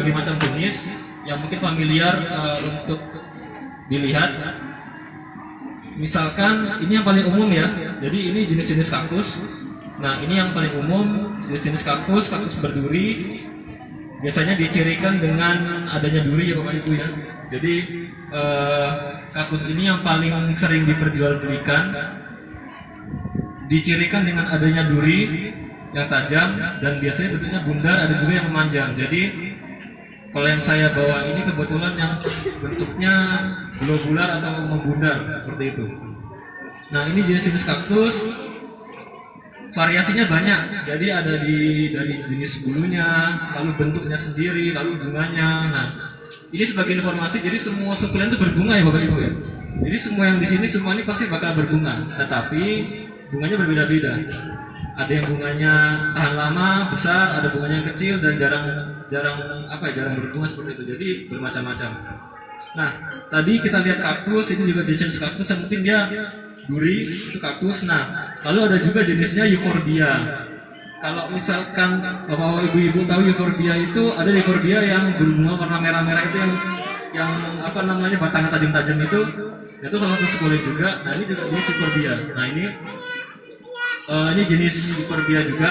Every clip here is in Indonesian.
berbagai macam jenis yang mungkin familiar untuk dilihat. Misalkan ini yang paling umum ya, jadi ini jenis-jenis kaktus. Nah ini yang paling umum, jenis-jenis kaktus, kaktus berduri. Biasanya dicirikan dengan adanya duri ya Bapak Ibu ya. Jadi kaktus ini yang paling sering diperjualbelikan, dicirikan dengan adanya duri yang tajam dan biasanya bentuknya bundar, ada juga yang memanjang. Jadi kalau yang saya bawa ini kebetulan yang bentuknya globular atau membundar seperti itu. Nah ini jenis-jenis kaktus, variasinya banyak. Jadi ada dari jenis bulunya, lalu bentuknya sendiri, lalu bunganya. Nah ini sebagai informasi, jadi semua sukulen itu berbunga ya Bapak Ibu ya. Jadi semua yang di sini semua ini pasti bakal berbunga, tetapi bunganya berbeda-beda. Ada yang bunganya tahan lama, besar, ada bunganya yang kecil dan jarang berbunga seperti itu. Jadi bermacam-macam. Nah, tadi kita lihat kaktus, ini juga jenis kaktus yang mungkin dia duri, itu kaktus. Nah, lalu ada juga jenisnya euphorbia. Kalau misalkan Bapak Ibu tahu euphorbia itu, ada euphorbia yang berbunga warna merah-merah itu yang batangnya tajam-tajam itu salah satu sukulen juga. Nah, ini juga jenis euphorbia. Nah, ini jenis euphorbia juga.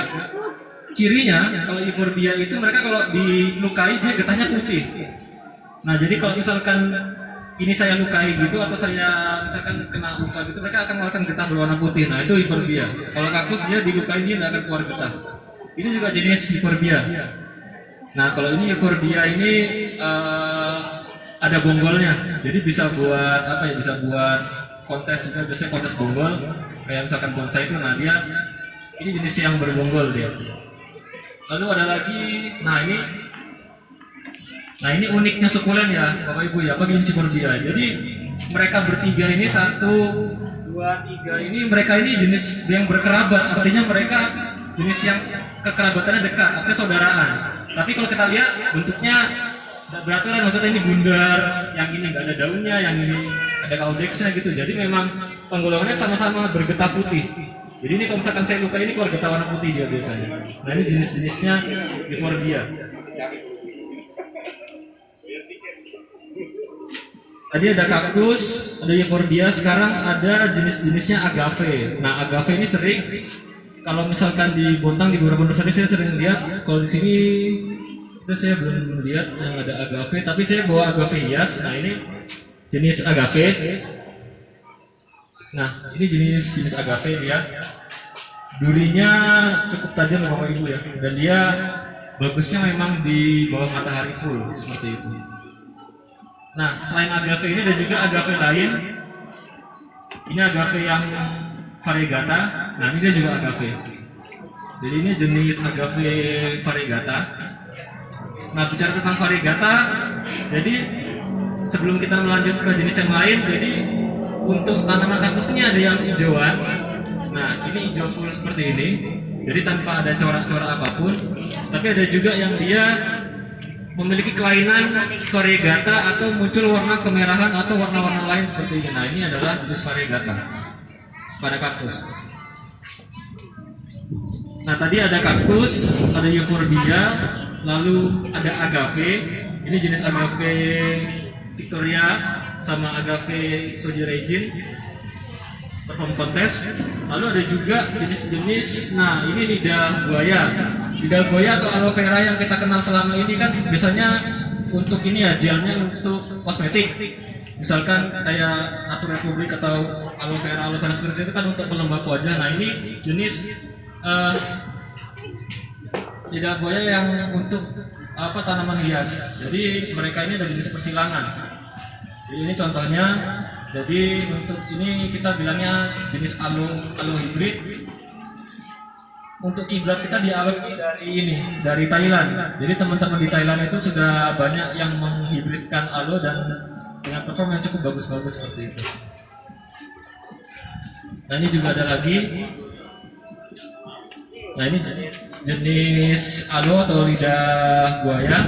Cirinya kalau euphorbia itu mereka kalau dilukai dia getahnya putih. Nah jadi kalau misalkan ini saya lukai gitu atau saya misalkan kena luka gitu, mereka akan mengeluarkan getah berwarna putih. Nah itu euphorbia. Kalau kaktus dia dilukai dia tidak akan keluar getah. Ini juga jenis euphorbia. Nah kalau ini euphorbia ini ada bonggolnya. Jadi bisa buat bisa buat kontes juga, biasanya kontes bonggol. Kayak misalkan bonsai itu, nah dia ini jenis yang berbonggol dia. Lalu ada lagi, nah ini uniknya sukulen ya Bapak Ibu ya, apa jenis euphorbia. Jadi mereka bertiga ini 1, 2, 3 ini mereka ini jenis yang berkerabat, artinya mereka jenis yang kekerabatannya dekat, artinya saudaraan. Tapi kalau kita lihat bentuknya beraturan, maksudnya ini bundar, yang ini nggak ada daunnya, yang ini ada kaudexnya gitu. Jadi memang penggolongannya sama-sama bergetah putih. Jadi ini kalau misalkan saya luka ini keluar getah warna putih dia biasanya. Nah ini jenis-jenisnya euphorbia. Tadi ada kaktus, ada euphorbia, sekarang ada jenis-jenisnya agave. Nah agave ini sering, kalau misalkan di Bontang, di beberapa desa saya sering lihat. Kalau di sini itu saya belum lihat yang ada agave, tapi saya bawa agave hias. Nah ini jenis agave. Nah ini jenis agave dia. Durinya cukup tajam ya Bapak Ibu ya, dan dia bagusnya memang di bawah matahari full seperti itu. Nah selain agave ini ada juga agave lain. Ini agave yang variegata. Nah ini dia juga agave. Jadi ini jenis agave variegata. Nah bicara tentang variegata, jadi sebelum kita melanjut ke jenis yang lain, jadi untuk tanaman kaktus ini ada yang hijauan. Nah ini hijau full seperti ini, jadi tanpa ada corak-corak apapun. Tapi ada juga yang dia memiliki kelainan variegata atau muncul warna kemerahan atau warna-warna lain seperti ini. Nah ini adalah jenis variegata pada kaktus. Nah tadi ada kaktus, ada euphorbia, lalu ada agave. Ini jenis agave Victoria sama agave Sojiregin perform kontes. Lalu ada juga jenis-jenis, nah ini lidah buaya. Lidah buaya atau aloe vera yang kita kenal selama ini kan biasanya untuk ini ya, gelnya untuk kosmetik. Misalkan kayak Natur Republik atau aloe vera seperti itu kan untuk pelembab wajah. Nah ini jenis lidah buaya yang untuk tanaman hias. Jadi mereka ini ada jenis persilangan. Jadi ini contohnya. Jadi untuk ini kita bilangnya jenis aloe hybrid. Untuk kiblat kita dialog dari Thailand. Jadi teman-teman di Thailand itu sudah banyak yang menghibridkan aloe dan dengan perform yang cukup bagus-bagus seperti itu. Nah ini juga ada lagi. Nah ini jenis aloe atau lidah buaya.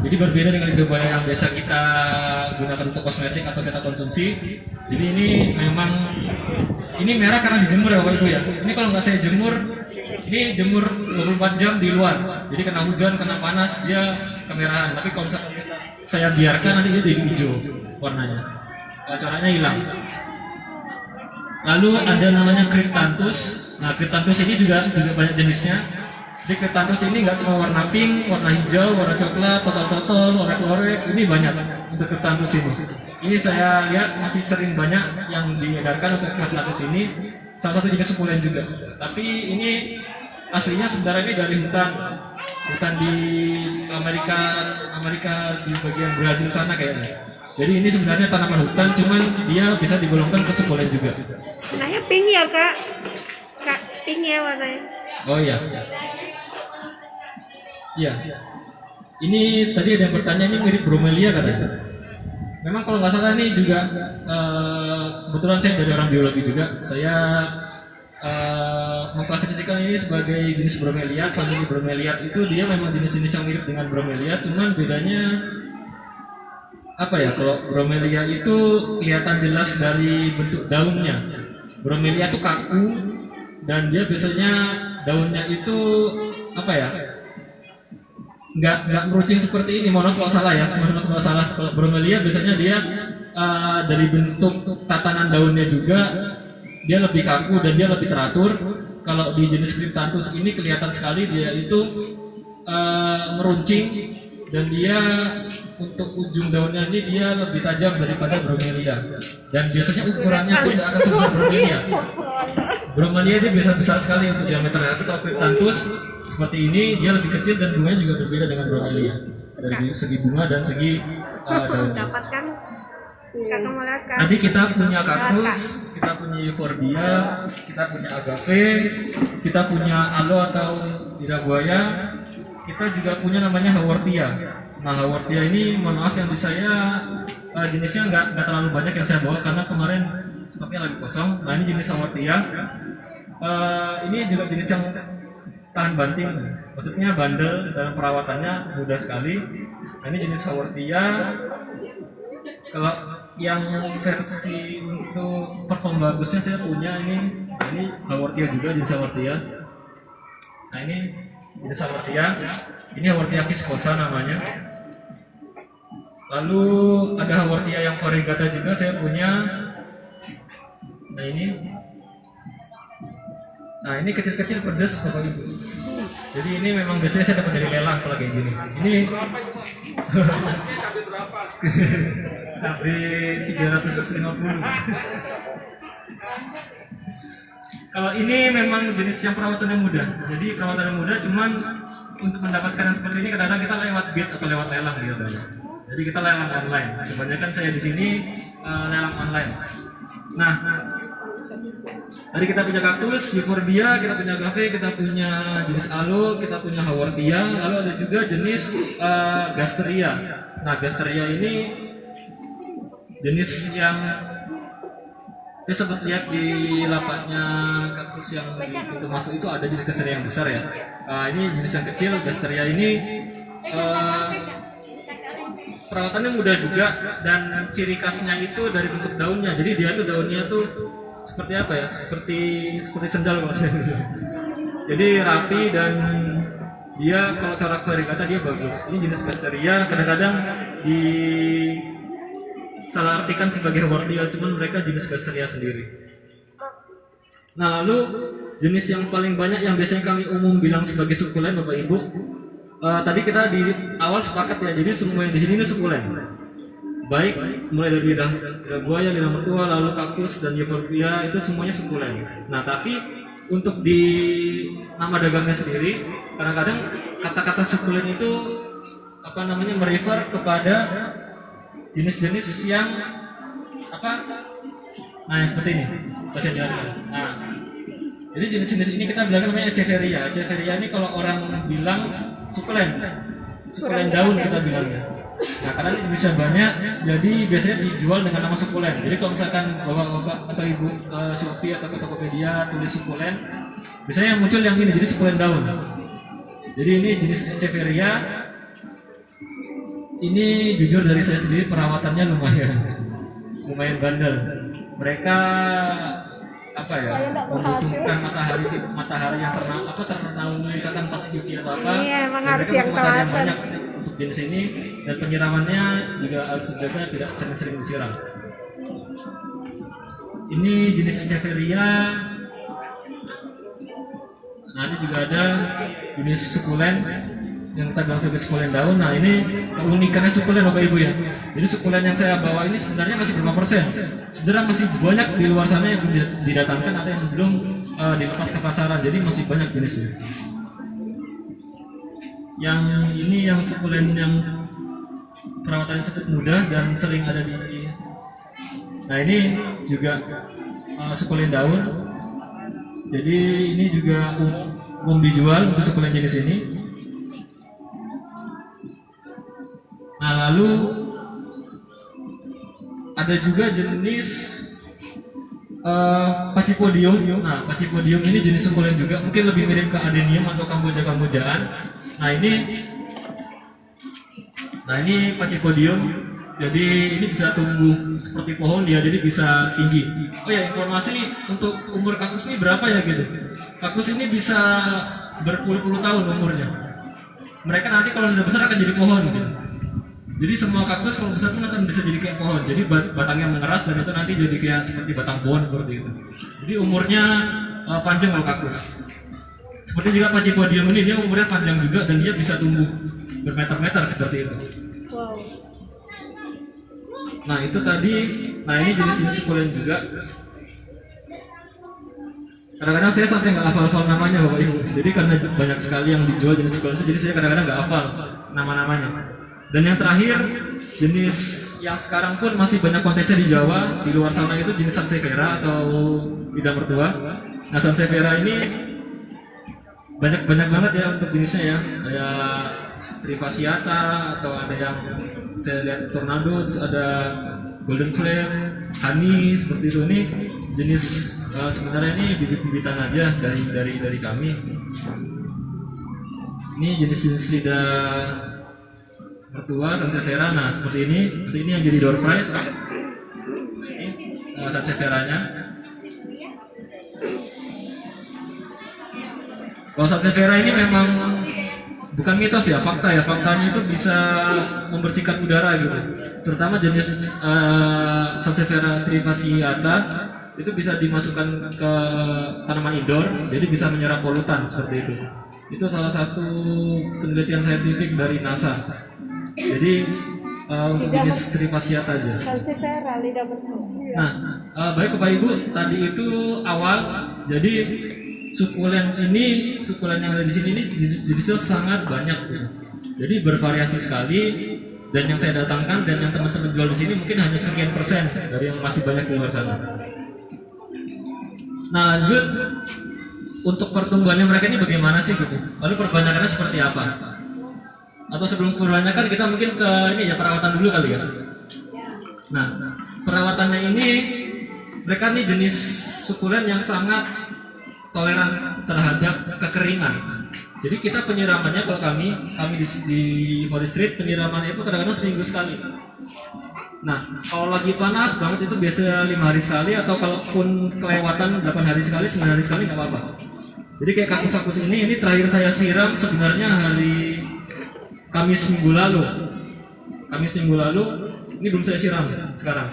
Jadi berbeda dengan lidah buaya yang biasa kita gunakan untuk kosmetik atau kita konsumsi. Jadi ini memang ini merah karena dijemur ya Bapak Ibu ya. Ini kalau nggak saya jemur, ini jemur 24 jam di luar. Jadi kena hujan, kena panas, dia kemerahan, tapi kalau saya biarkan nanti dia jadi hijau warnanya, coraknya hilang. Lalu ada namanya Cryptanthus. Nah, Cryptanthus ini juga banyak jenisnya. Di Cryptanthus ini nggak cuma warna pink, warna hijau, warna coklat, total, orek-orek, ini banyak untuk Cryptanthus ini. Ini saya lihat masih sering banyak yang diedarkan untuk Cryptanthus ini. Salah satu jenis sukulen juga. Tapi ini aslinya sebenarnya ini dari hutan di Amerika di bagian Brazil sana kayaknya. Jadi ini sebenarnya tanaman hutan, cuman dia bisa digolongkan ke sukulen juga. Warnanya pink ya kak, pink ya warnanya. Oh iya. Iya. Ini tadi ada yang bertanya, ini mirip bromelia katanya. Memang kalau nggak salah ini juga kebetulan saya dari orang biologi juga. Saya mengklasifikasikan ini sebagai jenis bromeliad, famili bromeliad itu dia memang jenis-jenis yang mirip dengan bromeliad, cuman bedanya apa ya? Kalau bromelia itu kelihatan jelas dari bentuk daunnya. Bromelia itu kaku dan dia biasanya daunnya itu apa ya? Nggak meruncing seperti ini. Mohon maaf kalau salah ya. Kalau bromelia biasanya dia dari bentuk tatanan daunnya juga dia lebih kaku dan dia lebih teratur. Kalau di jenis Cryptanthus ini kelihatan sekali dia itu meruncing dan dia untuk ujung daunnya ini dia lebih tajam daripada bromelia. Dan biasanya ukurannya pun tidak akan sebesar bromelia. Bromelia dia bisa besar sekali untuk diameternya, tapi kalau Cryptanthus seperti ini dia lebih kecil dan bunganya juga berbeda dengan bromelia dari segi bunga dan segi daun. Dapatkan kakak mau lihat kan? Tadi kita punya kaktus, kita punya euphorbia, kita punya agave, kita punya aloe atau lidah buaya, kita juga punya namanya haworthia. Nah, haworthia ini mohon maaf yang di saya jenisnya nggak terlalu banyak yang saya bawa karena kemarin stoknya lagi kosong. Nah, ini jenis haworthia. Ini juga jenis yang tahan banting, maksudnya bandel dalam perawatannya mudah sekali. Nah, ini jenis haworthia. Kalau yang versi untuk perform bagusnya saya punya ini haworthia juga, jenis haworthia. Nah, ini jenis haworthia. Ini haworthia viscosa namanya. Lalu ada haworthia yang variegata juga saya punya. Nah ini kecil-kecil pedes Bapak Ibu. Jadi ini memang biasanya saya dapat dari lelang kalau kayak gini. Ini cabai 350. Kalau ini memang jenis yang perawatannya mudah. Jadi perawatannya mudah, cuman untuk mendapatkan yang seperti ini kadang-kadang kita lewat bid atau lewat lelang biasanya. Jadi kita lelang online. Kebanyakan saya di sini lelang online. Nah, tadi kita punya kaktus, euphorbia, kita punya agave, kita punya jenis aloe, kita punya haworthia, lalu ada juga jenis gasteria. Nah, gasteria ini jenis yang saya sempat lihat di lapaknya kaktus yang di pintu masuk itu ada jenis gasteria yang besar ya. Ini jenis yang kecil, gasteria ini perawatannya mudah juga dan ciri khasnya itu dari bentuk daunnya. Jadi dia tuh daunnya tuh seperti apa ya? Seperti sendal kalau saya bilang. Jadi rapi dan dia kalau corak variegata dia bagus. Ini jenis gasteria, kadang-kadang di salah artikan sebagai haworthia, cuman mereka jenis gasteria sendiri. Nah, lalu jenis yang paling banyak yang biasanya kami umum bilang sebagai sukulen Bapak Ibu. Tadi kita di awal sepakat ya, jadi semua yang di sini ini sukulen. Baik mulai dari lidah buaya, lidah mertua, lalu kaktus dan euphorbia itu semuanya sukulen. Nah, tapi untuk di nama dagangnya sendiri, kadang-kadang kata-kata sukulen itu merefer kepada jenis-jenis yang nah yang seperti ini. Saya jelaskan. Nah, jadi jenis-jenis ini kita bilang namanya Echeveria. Echeveria ini kalau orang bilang sukulen daun kita bilangnya. Nah, karena ini bisa banyak, jadi biasanya dijual dengan nama sukulen. Jadi kalau misalkan bapak-bapak atau ibu Shopee atau ke Tokopedia tulis sukulen, biasanya yang muncul yang ini, jadi sukulen daun. Jadi ini jenis Echeveria. Ini jujur dari saya sendiri perawatannya lumayan bandel. Mereka membutuhkan matahari yang ternaung misalkan pas cuci atau apa. Iya, emang harus yang telaten. Banyak untuk jenis ini, dan penyiramannya juga harus dijaga tidak sering-sering disiram. Ini jenis Echeveria. Nah ini juga ada jenis sukulen yang kita bilang sebagai sukulen daun. Nah ini keunikannya sukulen Bapak Ibu ya. Jadi sukulen yang saya bawa ini sebenarnya masih berapa persen? Sebenarnya masih banyak di luar sana yang didatangkan atau yang belum dilepas ke pasaran. Jadi masih banyak jenisnya. Yang ini yang sukulen yang perawatannya cukup mudah dan sering ada di. Nah ini juga sukulen daun. Jadi ini juga umum dijual untuk sukulen jenis ini. Nah lalu ada juga jenis Pachypodium. Nah Pachypodium ini jenis sukulen juga, mungkin lebih mirip ke adenium atau kamboja-kambojaan. Nah ini Pachypodium. Jadi ini bisa tumbuh seperti pohon dia, jadi bisa tinggi. Oh ya, informasi untuk umur kaktus ini berapa ya gitu. Kaktus ini bisa berpuluh-puluh tahun umurnya. Mereka nanti kalau sudah besar akan jadi pohon gitu. Jadi semua kaktus kalau besar pun akan bisa jadi kayak pohon. Jadi batangnya mengeras dan itu nanti jadi kayak seperti batang pohon seperti itu. Jadi umurnya panjang kalau kaktus. Seperti juga Pachypodium ini, dia umurnya panjang juga dan dia bisa tumbuh bermeter-meter seperti itu. Wow. Nah itu tadi, nah ini jenis-jenis sukulen juga. Kadang-kadang saya sampai nggak hafal-hafal namanya Bapak Ibu. Jadi karena banyak sekali yang dijual jenis sukulen itu, jadi saya kadang-kadang nggak hafal nama-namanya. Dan yang terakhir, jenis yang sekarang pun masih banyak kontesnya di Jawa, di luar sana itu jenis Sansevieria atau lidah mertua. Nah Sansevieria ini banyak banget ya untuk jenisnya ya. Ada Trifasciata atau ada yang saya lihat Tornado, terus ada Golden Flame, Honey seperti itu. Ini jenis sebenarnya ini bibit-bibitan aja dari kami. Ini jenis-jenis lidah mertua Sansevieria. Nah seperti ini yang jadi door prize. Ini Sansevieranya. Kalau Sansevieria ini memang bukan mitos ya, fakta ya. Faktanya itu bisa membersihkan udara gitu. Terutama jenis Sansevieria trifasciata itu bisa dimasukkan ke tanaman indoor, jadi bisa menyerap polutan seperti itu. Itu salah satu penelitian saintifik dari NASA. Jadi untuk jenis trifasciata aja. Sansevieria lidah mertua. Nah, baik Bapak Ibu, tadi itu awal. Jadi sukulen yang ada di sini ini jenisnya sangat banyak gitu. Jadi bervariasi sekali, dan yang saya datangkan dan yang teman-teman jual di sini mungkin hanya sekian persen dari yang masih banyak di luar sana. Nah lanjut, untuk pertumbuhannya mereka ini bagaimana sih gitu? Lalu perbanyakannya seperti apa? Atau sebelum perbanyakan kita mungkin ke ini ya, perawatan dulu kali ya. Nah perawatannya ini, mereka ini jenis sukulen yang sangat toleran terhadap kekeringan. Jadi kita penyiramannya, kalau kami di Forestry penyiramannya itu kadang-kadang seminggu sekali. Nah kalau lagi panas banget itu biasa 5 hari sekali, atau kalaupun kelewatan 8 hari sekali, 9 hari sekali nggak apa-apa. Jadi kayak kaktus ini terakhir saya siram sebenarnya hari Kamis minggu lalu. Ini belum saya siram sekarang.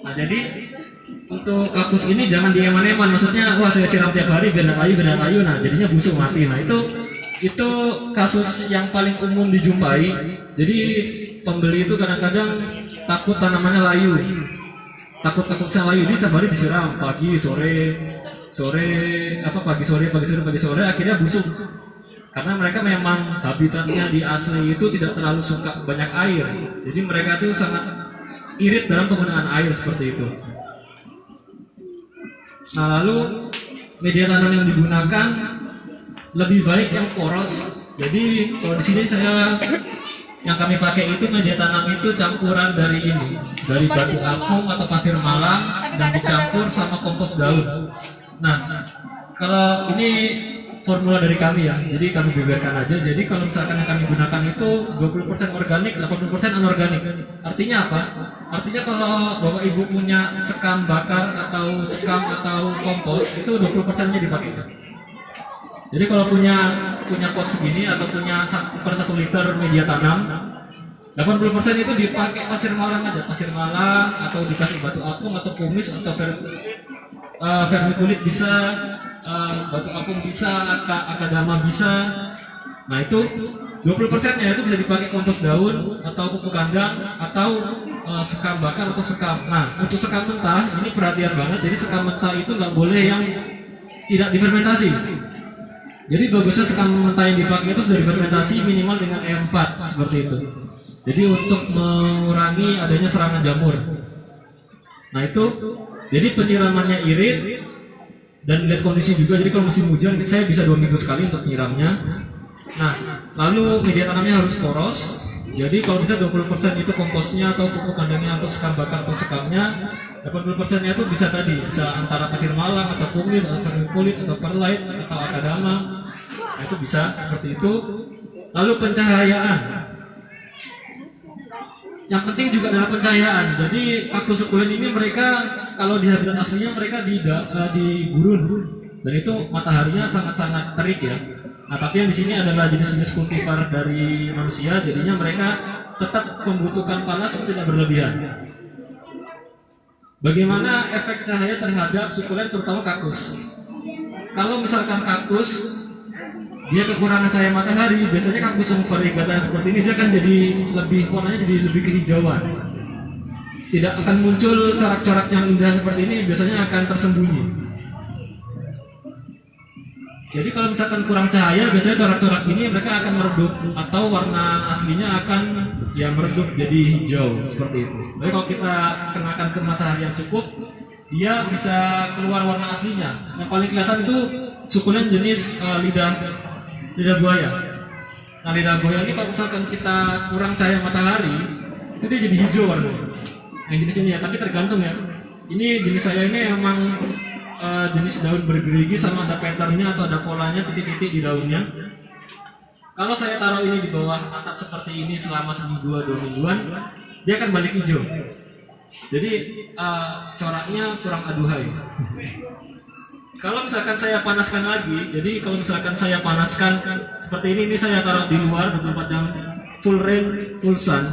Nah jadi untuk kaktus ini jangan dieman-eman, maksudnya wah saya siram tiap hari biar layu, nah jadinya busuk mati. Nah itu kasus yang paling umum dijumpai. Jadi pembeli itu kadang-kadang takut tanamannya layu, takut kaktusnya layu, jadi setiap hari disiram pagi sore, akhirnya busuk. Karena mereka memang habitatnya di asli itu tidak terlalu suka banyak air, jadi mereka itu sangat irit dalam penggunaan air seperti itu. Nah lalu media tanam yang digunakan lebih baik yang poros. Jadi kalau di sini yang kami pakai itu media tanam itu campuran dari batu apung atau pasir malam dan dicampur sama kompos daun. Nah kalau ini formula dari kami ya, jadi kami beberkan aja. Jadi kalau misalkan yang kami gunakan itu 20% organik, 80% anorganik. Artinya apa? Artinya kalau Bapak Ibu punya sekam bakar atau sekam atau kompos, itu 20%-nya dipakai. Jadi kalau punya pot segini atau punya ukuran 1 liter media tanam, 80% itu dipakai pasir malang aja, pasir malang atau dikasih batu apung atau kumis atau vermikulit bisa, batu apung bisa, akadama bisa. Nah itu 20%-nya itu bisa dipakai kompos daun atau pupuk kandang atau sekam bakar atau sekam. Nah untuk sekam mentah ini perhatian banget. Jadi sekam mentah itu nggak boleh yang tidak difermentasi. Jadi bagusnya sekam mentah yang dipakai itu sudah difermentasi minimal dengan E4 seperti itu. Jadi untuk mengurangi adanya serangan jamur. Nah itu, jadi penyiramannya irit dan lihat kondisi juga. Jadi kalau musim hujan saya bisa 2 minggu sekali untuk menyiramnya. Nah lalu media tanamnya harus poros. Jadi kalau bisa 20% itu komposnya atau pupuk kandangnya atau sekam bakar atau sekamnya, 80%-nya itu bisa tadi, bisa antara pasir malang atau kumis atau vermikulit atau perlite atau akadama. Nah, itu bisa seperti itu. Lalu pencahayaan. Yang penting juga adalah pencahayaan. Jadi kaktus sukulen ini mereka kalau di habitat aslinya mereka di gurun dan itu mataharinya sangat-sangat terik ya. Nah, tapi yang di sini adalah jenis-jenis kultivar dari manusia, jadinya mereka tetap membutuhkan panas tapi tidak berlebihan. Bagaimana efek cahaya terhadap sukulen terutama kaktus? Kalau misalkan kaktus dia kekurangan cahaya matahari, biasanya kaktus yang variegata seperti ini dia akan jadi warnanya jadi lebih kehijauan. Tidak akan muncul corak-corak yang indah seperti ini, biasanya akan tersembunyi. Jadi kalau misalkan kurang cahaya, biasanya corak-corak ini mereka akan meredup atau warna aslinya akan meredup jadi hijau seperti itu. Tapi kalau kita kenakan ke matahari yang cukup, dia bisa keluar warna aslinya. Yang paling kelihatan itu sukulen jenis lidah buaya. Nah lidah buaya ini kalau misalkan kita kurang cahaya matahari, itu dia jadi hijau warnanya. Yang jenis ini ya, tapi tergantung ya. Ini jenis saya ini emang jenis daun bergerigi sama ada patternnya atau ada polanya titik-titik di daunnya. Kalau saya taruh ini di bawah atap seperti ini selama 1-2 mingguan, dia akan balik hijau. Jadi coraknya kurang aduhai. Kalau misalkan saya panaskan lagi, jadi kalau misalkan saya panaskan seperti ini saya taruh di luar 24 jam full rain, full sun,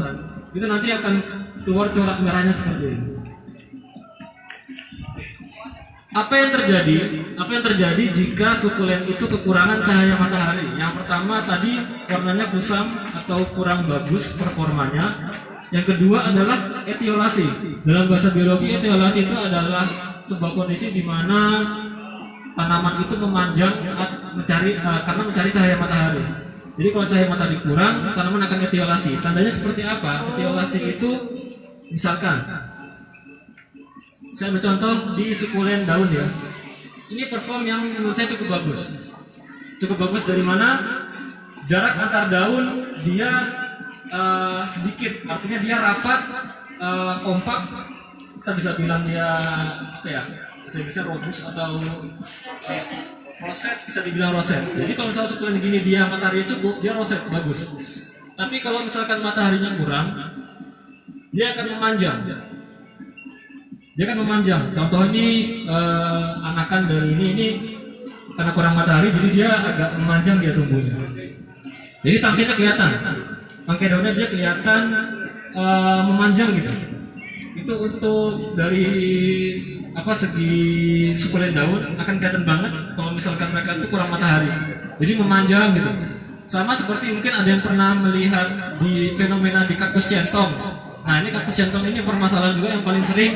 itu nanti akan keluar corak merahnya seperti ini. Apa yang terjadi jika sukulen itu kekurangan cahaya matahari? Yang pertama tadi warnanya kusam atau kurang bagus performanya. Yang kedua adalah etiolasi. Dalam bahasa biologi, etiolasi itu adalah sebuah kondisi di mana tanaman itu memanjang saat karena mencari cahaya matahari. Jadi kalau cahaya matahari kurang, tanaman akan etiolasi. Tandanya seperti apa? Etiolasi itu misalkan saya bercontoh di sukulen daun ya. Ini perform yang menurut saya cukup bagus. Cukup bagus dari mana? Jarak antar daun dia sedikit, artinya dia rapat, kompak. Kita bisa bilang dia apa ya? Bisa robust atau roset, bisa dibilang roset. Jadi kalau misalnya sukulen gini dia matahari cukup, dia roset bagus. Tapi kalau misalkan mataharinya kurang, dia akan memanjang. Contoh ini anakan dari ini karena kurang matahari, jadi dia agak memanjang dia tumbuhnya. Jadi tangkainya kelihatan, tangkai daunnya dia kelihatan memanjang gitu. Itu untuk dari segi sukulen daun akan kelihatan banget kalau misalkan mereka itu kurang matahari. Jadi memanjang gitu. Sama seperti mungkin ada yang pernah melihat di fenomena di kaktus centong. Nah ini kaktus centong ini permasalahan juga yang paling sering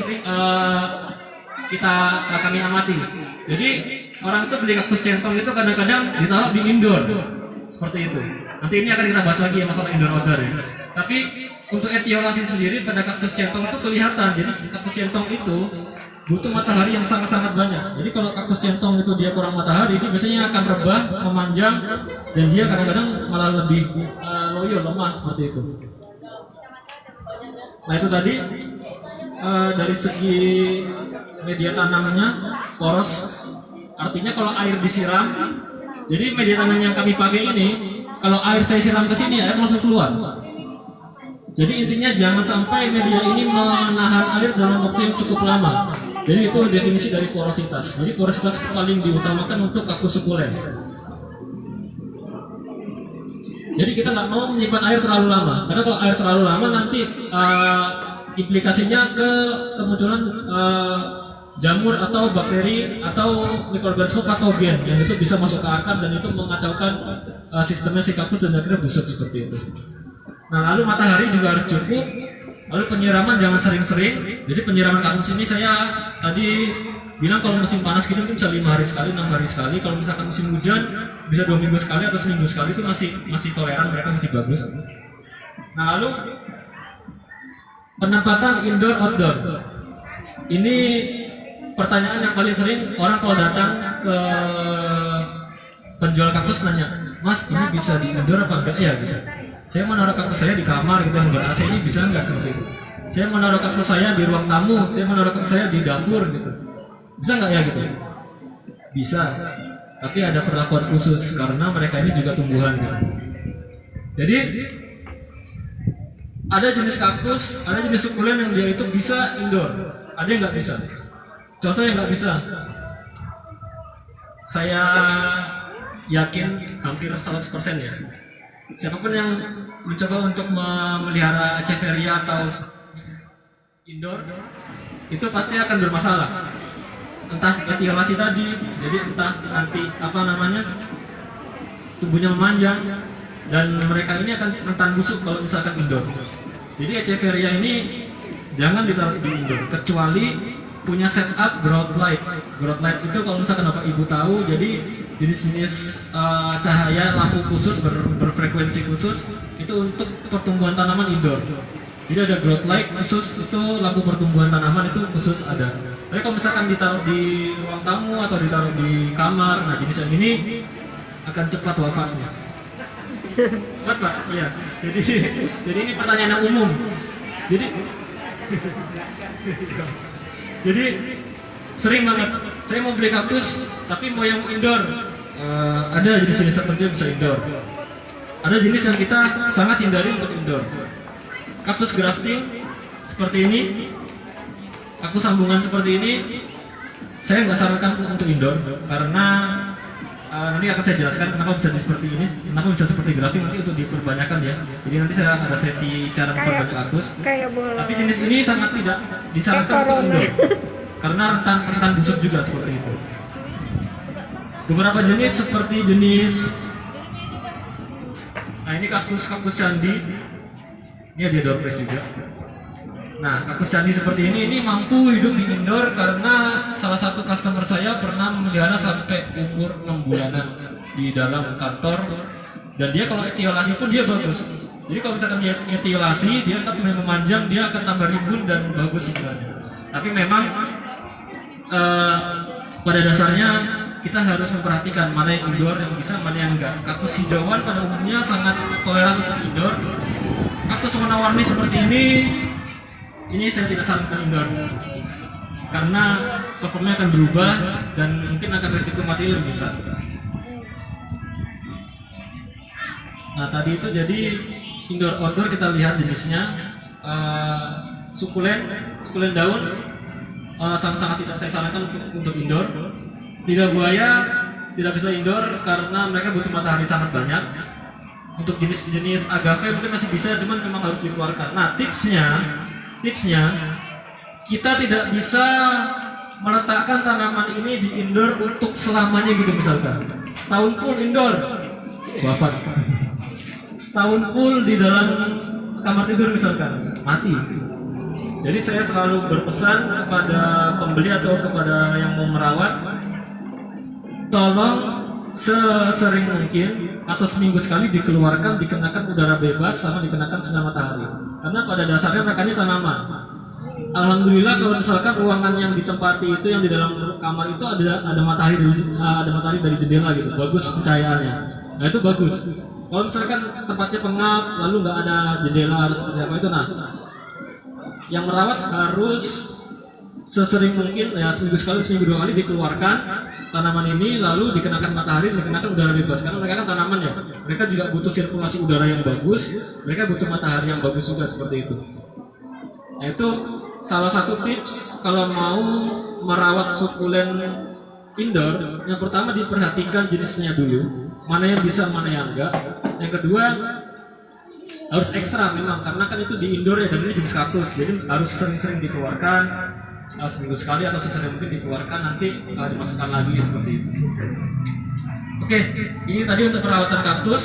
kami amati. Jadi orang itu beli kaktus centong itu kadang-kadang ditaruh di indoor seperti itu. Nanti ini akan kita bahas lagi ya masalah indoor outdoor ya. Tapi untuk etiolasi sendiri pada kaktus centong itu kelihatan. Jadi kaktus centong itu butuh matahari yang sangat-sangat banyak. Jadi kalau kaktus centong itu dia kurang matahari, dia biasanya akan rebah, memanjang, dan dia kadang-kadang malah lebih loyo, lemah seperti itu. Nah itu tadi dari segi media tanamnya poros, artinya kalau air disiram, jadi media tanam yang kami pakai ini, kalau air saya siram ke sini, air langsung keluar. Jadi intinya jangan sampai media ini menahan air dalam waktu yang cukup lama. Jadi itu definisi dari porositas. Jadi porositas paling diutamakan untuk kaktus sukulen. Jadi kita nggak mau menyimpan air terlalu lama, karena kalau air terlalu lama nanti implikasinya ke kemunculan jamur atau bakteri atau mikroorganisme patogen yang itu bisa masuk ke akar dan itu mengacaukan sistemnya si kaktus dan akhirnya busuk seperti itu. Nah, lalu matahari juga harus cukup. Lalu penyiraman jangan sering-sering. Jadi penyiraman kaktus ini saya tadi bilang kalau musim panas gitu itu bisa 5 hari sekali, 6 hari sekali. Kalau misalkan musim hujan bisa 2 minggu sekali atau seminggu sekali, itu masih toleran, mereka masih bagus. Nah, lalu penempatan indoor outdoor. Ini pertanyaan yang paling sering orang kalau datang ke penjual kaktus nanya, "Mas, ini bisa di indoor apa enggak ya?" Gitu. Saya mau naruh kaktus saya di kamar gitu yang ber-AC, ini bisa enggak seperti itu? Saya mau naruh kaktus saya di ruang tamu, saya mau naruh kaktus saya di dapur gitu. Bisa enggak ya gitu? Bisa. Tapi ada perlakuan khusus karena mereka ini juga tumbuhan gitu. Jadi ada jenis kaktus, ada jenis sukulen yang dia itu bisa indoor, ada yang nggak bisa. Contoh yang nggak bisa, saya yakin hampir 100% ya. Siapapun yang mencoba untuk memelihara Echeveria atau indoor, itu pasti akan bermasalah. Entah etiolasi tadi, jadi entah nanti tumbuhnya memanjang, dan mereka ini akan rentan busuk kalau misalkan indoor. Jadi Echeveria ini jangan ditaruh di indoor, kecuali punya setup growth light. Growth light itu kalau misalkan Bapak Ibu tahu, jadi jenis-jenis cahaya lampu khusus berfrekuensi khusus itu untuk pertumbuhan tanaman indoor. Jadi ada growth light khusus, itu lampu pertumbuhan tanaman itu khusus ada. Tapi kalau misalkan ditaruh di ruang tamu atau ditaruh di kamar, nah jenis yang ini akan cepat wafatnya. Cepat Pak? Iya. Jadi ini pertanyaan yang umum. Jadi sering banget saya mau beli kaktus tapi mau yang indoor. Ada jenis-jenis tertentu yang bisa indoor. Ada jenis yang kita sangat hindari untuk indoor. Kaktus grafting seperti ini, kaktus sambungan seperti ini, saya nggak sarankan untuk indoor karena nanti akan saya jelaskan kenapa bisa seperti ini, kenapa bisa seperti grafting nanti untuk diperbanyakan ya. Jadi nanti saya ada sesi cara memperbanyak kaktus. Tapi jenis ini sangat tidak disarankan untuk indoor karena rentan busuk juga seperti itu. Beberapa jenis seperti jenis, nah ini kaktus candi, ini ada doorpress juga. Nah kaktus candi seperti ini mampu hidup di indoor karena salah satu customer saya pernah memelihara sampai umur 6 bulanan di dalam kantor, dan dia kalau etiolasi pun dia bagus. Jadi kalau misalkan dia etiolasi, dia akan tumbuh memanjang, dia akan tambah rimbun dan bagus sebenarnya. Tapi memang pada dasarnya kita harus memperhatikan mana yang indoor yang bisa, mana yang enggak. Kaktus hijauan pada umumnya sangat toleran untuk indoor. Kaktus warna-warni seperti ini saya tidak sarankan indoor karena performanya akan berubah dan mungkin akan risiko mati lebih besar. Nah tadi itu jadi indoor outdoor kita lihat jenisnya. Sukulen daun sangat tidak saya sarankan untuk indoor. Lidah buaya tidak bisa indoor karena mereka butuh matahari sangat banyak. Untuk jenis agave mungkin masih bisa, cuman memang harus dikeluarkan. Nah tipsnya kita tidak bisa meletakkan tanaman ini di indoor untuk selamanya gitu, misalkan setahun full indoor wafat, setahun full di dalam kamar tidur misalkan mati. Jadi saya selalu berpesan kepada pembeli atau kepada yang mau merawat, tolong sesering mungkin atau seminggu sekali dikeluarkan, dikenakan udara bebas sama dikenakan sinar matahari. Karena pada dasarnya mereka ini tanaman. Alhamdulillah kalau misalkan ruangan yang ditempati itu yang di dalam kamar itu ada matahari dari jendela gitu, bagus pencahayaannya. Nah itu bagus. Kalau misalkan tempatnya pengap lalu nggak ada jendela harus seperti apa itu, nah yang merawat harus sesering mungkin ya seminggu sekali, seminggu 2 kali dikeluarkan tanaman ini lalu dikenakan matahari, dikenakan udara bebas karena mereka kan tanaman ya, mereka juga butuh sirkulasi udara yang bagus, mereka butuh matahari yang bagus juga seperti itu. Nah, itu salah satu tips kalau mau merawat sukulen indoor, yang pertama diperhatikan jenisnya dulu, mana yang bisa, mana yang enggak. Yang kedua harus ekstra memang, karena kan itu di indoor ya, dan ini jenis kaktus, jadi harus sering-sering dikeluarkan, seminggu sekali atau sesering mungkin dikeluarkan, nanti dimasukkan lagi seperti itu. Oke, ini tadi untuk perawatan kaktus.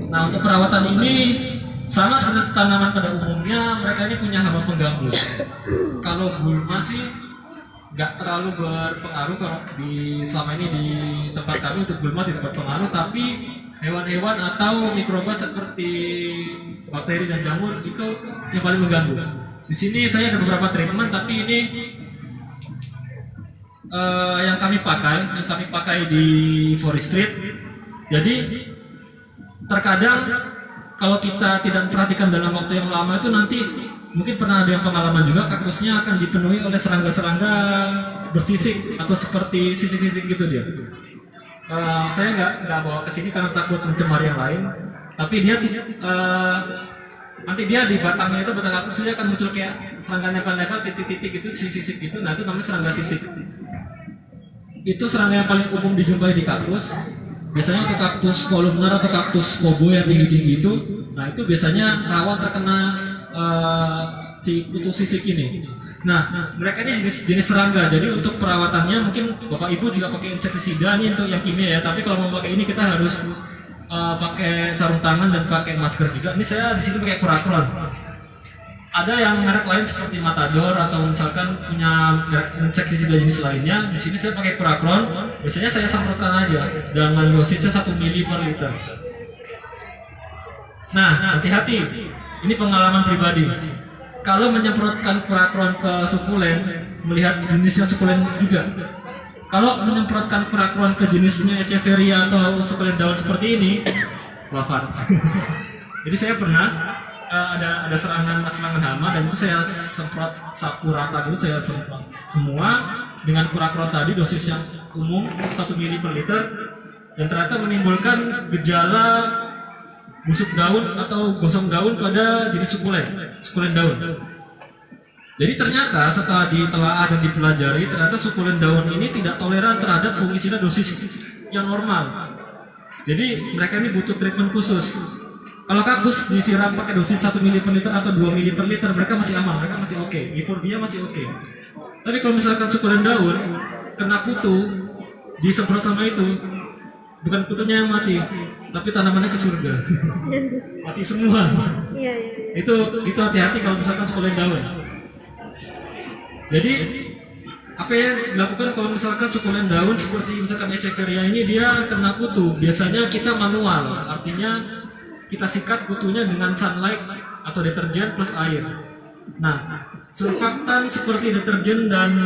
Nah, untuk perawatan ini sama seperti tanaman pada umumnya, mereka ini punya hama pengganggu. Kalau gulma sih nggak terlalu berpengaruh, kalau selama ini di tempat kami untuk gulma tidak berpengaruh, tapi hewan-hewan atau mikroba seperti bakteri dan jamur itu yang paling mengganggu. Di sini saya ada beberapa treatment, tapi ini yang kami pakai di forestry. Jadi terkadang kalau kita tidak memperhatikan dalam waktu yang lama itu, nanti mungkin pernah ada yang pengalaman juga, kaktusnya akan dipenuhi oleh serangga-serangga bersisik atau seperti sisik-sisik gitu dia. Saya nggak bawa ke sini karena takut mencemar yang lain, tapi dia nanti dia di batangnya itu, batang kaktus dia akan muncul kayak serangga nempel-nempel, titik-titik gitu, sisik gitu. Nah, itu namanya serangga sisik. Itu serangga yang paling umum dijumpai di kaktus. Biasanya untuk kaktus kolumner atau kaktus kobo yang tinggi-tinggi itu, nah itu biasanya rawan terkena si kutu sisik ini. Nah, mereka ini jenis serangga. Jadi untuk perawatannya mungkin Bapak Ibu juga pakai insektisida nih untuk yang kimia ya. Tapi kalau mau pakai ini kita harus pakai sarung tangan dan pakai masker juga. Ini saya di sini pakai Kurakron. Ada yang merek lain seperti Matador atau misalkan punya merek insektisida jenis lainnya. Di sini saya pakai Kurakron. Biasanya saya semprotkan aja dengan dosisnya 1 ml per liter. Nah, hati-hati. Ini pengalaman pribadi. Kalau menyemprotkan Kurakron ke sukulen, melihat jenisnya sukulen juga. Kalau menyemprotkan Kurakron ke jenisnya Echeveria atau sukulen daun seperti ini, wafat. Jadi saya pernah ada serangan hama, dan itu saya semprot sapu rata gitu, saya semprot semua dengan Kurakron tadi, dosis yang umum 1 ml per liter, dan ternyata menimbulkan gejala busuk daun atau gosong daun pada jenis sukulen daun. Jadi ternyata setelah ditelaah dan dipelajari, ternyata sukulen daun ini tidak toleran terhadap fungisida dosis yang normal. Jadi mereka ini butuh treatment khusus. Kalau kaktus disiram pakai dosis 1 ml per liter atau 2 ml per liter, mereka masih aman, mereka masih oke. Euphorbia masih oke. Tapi kalau misalkan sukulen daun kena kutu, disemprot sama itu, bukan kutunya yang mati, tapi tanamannya ke surga. Mati semua. Iya. Itu hati-hati kalau misalkan sukulen daun. Jadi apa yang dilakukan kalau misalkan sukulen daun seperti misalkan Echeveria ini dia kena kutu? Biasanya kita manual, artinya kita sikat kutunya dengan sunlight atau deterjen plus air. Nah, surfaktan seperti deterjen dan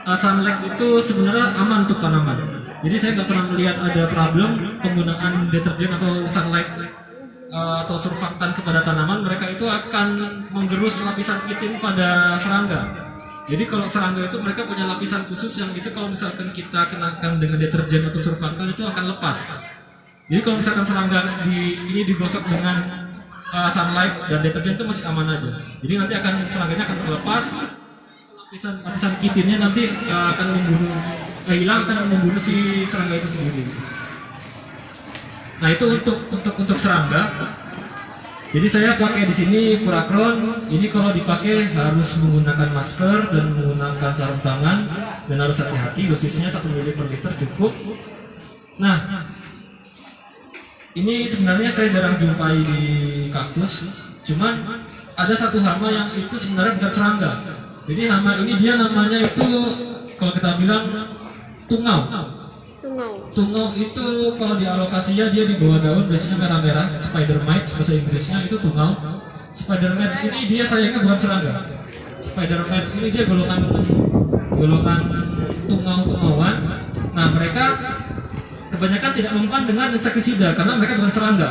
sunlight itu sebenarnya aman untuk tanaman. Jadi saya nggak pernah melihat ada problem penggunaan deterjen atau sunlight atau surfaktan kepada tanaman. Mereka itu akan menggerus lapisan kitin pada serangga. Jadi kalau serangga itu mereka punya lapisan khusus yang itu kalau misalkan kita kenakan dengan deterjen atau surfaktan itu akan lepas. Jadi kalau misalkan serangga ini digosok dengan sunlight dan deterjen itu masih aman aja. Jadi nanti serangganya akan terlepas, lapisan kitinnya nanti akan hilang, akan membunuh si serangga itu sendiri. Nah itu untuk serangga. Jadi saya pakai di sini Kurakron. Ini kalau dipakai harus menggunakan masker dan menggunakan sarung tangan dan harus hati-hati. Dosisnya 1 ml per liter cukup. Nah, ini sebenarnya saya jarang jumpai di kaktus. Cuman ada satu hama yang itu sebenarnya bukan serangga. Jadi hama ini dia namanya itu kalau kita bilang tungau. Tungau itu kalau dialokasinya dia di bawah daun biasanya merah-merah, spider mites bahasa Inggrisnya itu tungau. Spider mites ini dia sayangnya bukan serangga. Spider mites ini dia golongan tungau-tungauan. Nah mereka kebanyakan tidak mempan dengan insektisida karena mereka bukan serangga.